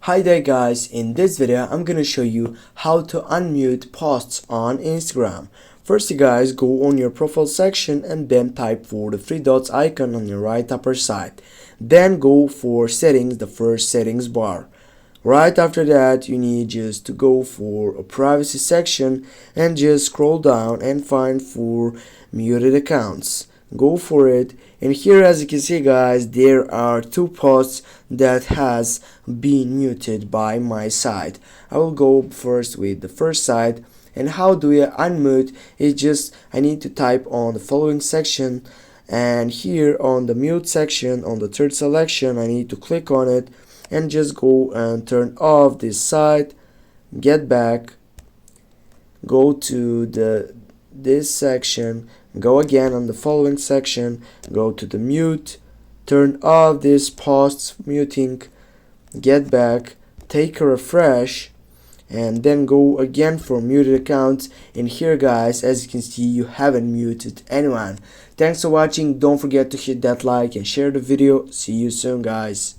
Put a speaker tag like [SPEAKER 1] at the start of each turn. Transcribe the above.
[SPEAKER 1] Hi there guys, in this video I'm gonna show you how to unmute posts on Instagram. First you guys go on your profile section and then type for the three dots icon on your right upper side. Then go for settings, the first settings bar. Right after that you need just to go for a privacy section and just scroll down and find for muted accounts. Go for it, and here as you can see guys, there are two posts that has been muted by my side. I will go first with the first side. And how do we unmute? It's just I need to type on the following section, and here on the mute section on the third selection I need to click on it and just go and turn off this side, get back, go to this section, go again on the following section, go to the mute, turn off this posts muting, get back, take a refresh, and then go again for muted accounts. And here guys, as you can see, you haven't muted anyone. Thanks for watching. Don't forget to hit that like and share the video. See you soon guys.